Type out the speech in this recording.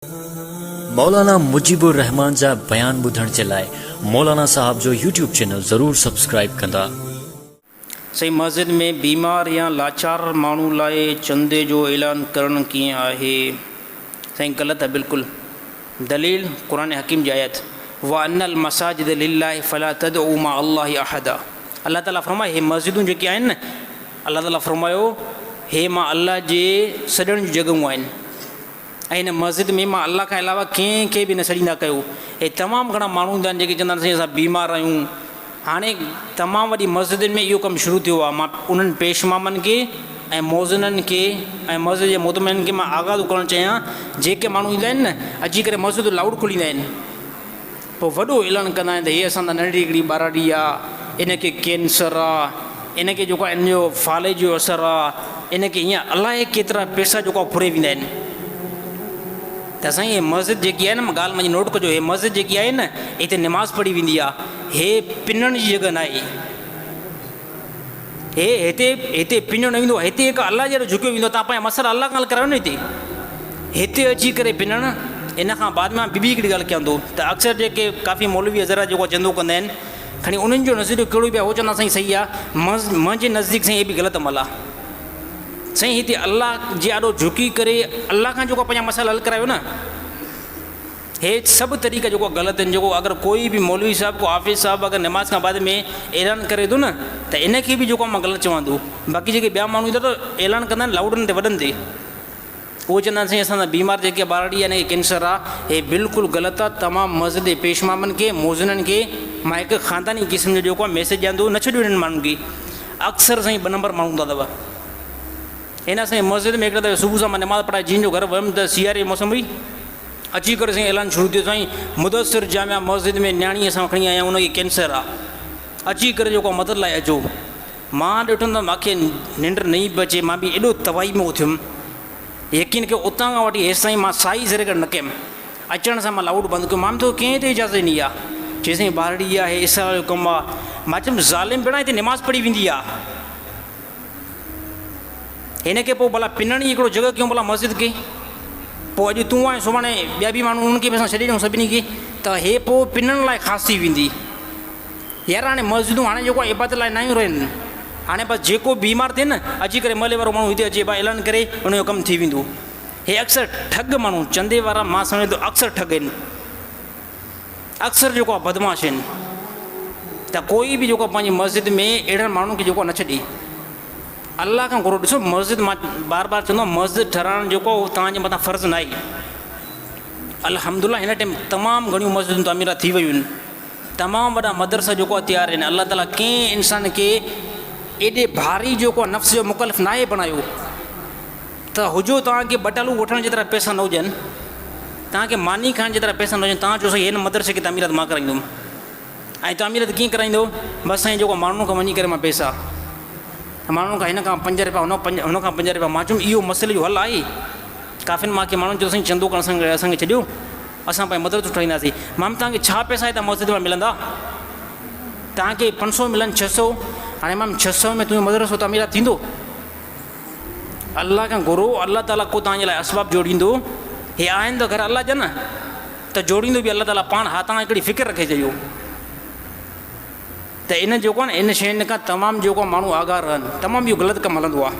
मौलाना मुजीबुर रहमान जा बयान ॿुधण जे लाइ मौलाना साहब जो यूट्यूब चैनल ज़रूर सब्सक्राइब कंदा। सही मस्जिद में बीमार या लाचार माण्हू लाइ चंदे जो ऐलान करणु कीअं आहे? साईं ग़लति आहे बिल्कुलु। दलील क़ुरान हकीम जी आयत व अनल मसाजिद लिल्लाहि फला तदउ मा अल्लाहि अहदा। अल्लाह ताला फरमाए हे मस्जिदूं जेके आहिनि न, अल्लाह ताला फरमायो हे मां अल्लाह जे सॼण जूं जॻहियूं आहिनि ऐं हिन मस्जिद में मां अल्लाह खां अलावा कंहिंखे बि न सॾींदा कयो। हे तमामु घणा माण्हू हूंदा आहिनि जेके चवंदा आहिनि असां बीमार आहियूं। हाणे तमामु वॾी मस्जिदुनि में इहो कमु शुरू थियो आहे। मां उन्हनि पेशमामनि खे ऐं मौज़ननि खे ऐं मस्जिद जे मुतमिननि खे मां आगाह करणु चाहियां, जेके माण्हू ईंदा आहिनि न अची करे मस्जिद लाउड खोलींदा आहिनि, पोइ वॾो ऐलान कंदा आहिनि त हीअ असां त नंढड़ी हिकिड़ी ॿारड़ी आहे, इनखे कैंसर आहे, इनखे जेको आहे इन जो फाले जो असरु आहे, इनखे हीअं अलाए केतिरा पैसा जेको आहे फुरे वेंदा आहिनि। त असांजी हे मस्जिद जेकी आहे न, ॻाल्हि मुंहिंजी नोट कजो, हे मस्जिद जेकी आहे न हिते निमाज़ पढ़ी वेंदी आहे, हे पिनण जी जॻह न आहे। हे हिते पिञो न वेंदो आहे, हिते हिकु अलाह जहिड़ो झुकियो वेंदो आहे। तव्हां पंहिंजा मसइला अलाह खां हल करायो न हिते अची करे पिनण। इन खां बाद में ॿी हिकिड़ी ॻाल्हि कयां थो त अक्सर जेके काफ़ी मौलवी हज़रा जेको चंदो कंदा आहिनि, खणी उन्हनि जो नज़रियो कहिड़ो बि आहे उहो चवंदा साईं सही आहे, मुंहिंजे नज़दीक साईं हे बि ग़लति अमल आहे। साईं हिते अलाह जे ॾाढो झुकी करे अलाह खां जेको पंहिंजा मसइला हल करायो न, हे सभु तरीक़ा जेको ग़लति आहिनि। जेको अगरि कोई बि मौलवी साहिबु को हाफ़िज़ साहिबु अगरि नमाज़ खां बाद में ऐलान करे थो न, त इनखे बि जेको मां ग़लति चवां थो। बाक़ी जेके ॿिया माण्हू ईंदा त ऐलान कंदा आहिनि लाउडनि ते वॾनि ते, उहो चवंदा आहिनि साईं असां बीमार जेके ॿारड़ी आहे कैंसर आहे, हे बिल्कुलु ग़लति आहे। तमामु मस्जिद पेशमामनि खे मौज़ननि खे मां हिकु ख़ानदानी क़िस्म जो जेको आहे मैसेज ॾियां थो, न छॾियो हिननि माण्हुनि खे। अक्सर साईं 2 नंबर माण्हू हूंदा अथव हिन साईं मस्जिद में। हिकिड़े दफ़े सुबुह सां मां नमाज़ पढ़ाए जीअं जो घर वियुमि त सियारे मौसम हुई, अची करे साईं ऐलान शुरू थियो साईं मुदस्सिर जामिया मस्जिद में न्याणी असां खणी आया आहियूं, उनखे कैंसर आहे, अची करे जेको मदद लाइ अचो। मां ॾिठो त मूंखे निंड न ई बि अचे, मां बि एॾो तबाही में उथियुमि। यकीन कयो उतां खां वठी हेसि ताईं मां साई ज़रे करे न कयुमि। अचण सां मां लाउड बंदि कयो। मां थो कंहिं ते इजाज़त ॾिनी आहे, चई साईं ॿारड़ी आहे, इसा जो कमु आहे। मां चयुमि ज़ालिम भेण हिते निमाज़ पढ़ी वेंदी आहे, हिनखे पोइ भला पिनण जी हिकिड़ो जॻह कयूं भला मस्जिद खे। पोइ अॼु तूं आहे सुभाणे ॿिया बि माण्हू उन्हनि खे बि असां छॾे ॾियूं सभिनी खे, त हे पोइ पिनण लाइ ख़ासि थी वेंदी। यार हाणे मस्जिदूं हाणे जेको आहे इबादत लाइ न आहियूं रहनि। हाणे बसि जेको बीमार थिए न अची करे मले वारो माण्हू हिते अचे ऐलान करे उनजो कमु थी वेंदो। हे अक्सर ठग माण्हू चंदे वारा मां सम्झो अक्सर ठग आहिनि, अक्सर जेको आहे बदमाश आहिनि। त कोई बि जेको पंहिंजी मस्जिद में अहिड़नि माण्हुनि खे जेको न छॾे। अलाह खां घुरो। ॾिसो मस्जिद मां बार बार चवंदो आहियां, मस्जिद ठहिराइणु जेको उहो तव्हांजे मथां फ़र्ज़ु न आहे। अल्हम्दुलिल्लाह हिन टाइम तमामु घणियूं मस्जिदूं तामीरात थी वियूं आहिनि, तमामु वॾा मदरसा जेको आहे तयारु आहिनि। अलाह ताला कंहिं इंसान खे एॾे भारी जेको आहे नफ़्स जो मुकल्लफ़ न आहे बणायो त हुजो तव्हांखे बटालू वठण जेतिरा पैसा न हुजनि, तव्हांखे मानी खाइण जेतिरा पैसा न हुजनि, तव्हां चओ साईं हिन मदरसे खे तामीरात मां कराईंदुमि। ऐं तामीरात कीअं कराईंदो? बसि साईं जेको माण्हुनि खां वञी करे मां पैसा, माण्हुनि खां हिन खां 5 रुपया हुन खां 5 रुपया। मां चयुमि इहो मसइले जो हल आहे? काफ़िनि मां माण्हुनि चयो साईं चंदो करणु असांखे छॾियो, असां पंहिंजी मदरसूं ठाहींदासीं। मां तव्हांखे छा पैसा हितां मस्जिद में मिलंदा? तव्हांखे 500 मिलनि 600, हाणे मां 600 में तुंहिंजो मदरसो तामीरात थींदो? अल्लाह खां घुरो, अल्लाह ताला को तव्हांजे लाइ असबाब जोड़ींदो। हे आहिनि त घर अल्लाह जा न, त जोड़ींदो बि अल्लाह ताला पाण। हा तव्हां हिकिड़ी फ़िक्र रखे छॾियो त इन जेको आहे न इन शयुनि खां तमामु जेको माण्हू आगाह रहनि। तमामु इहो ग़लति कमु हलंदो आहे।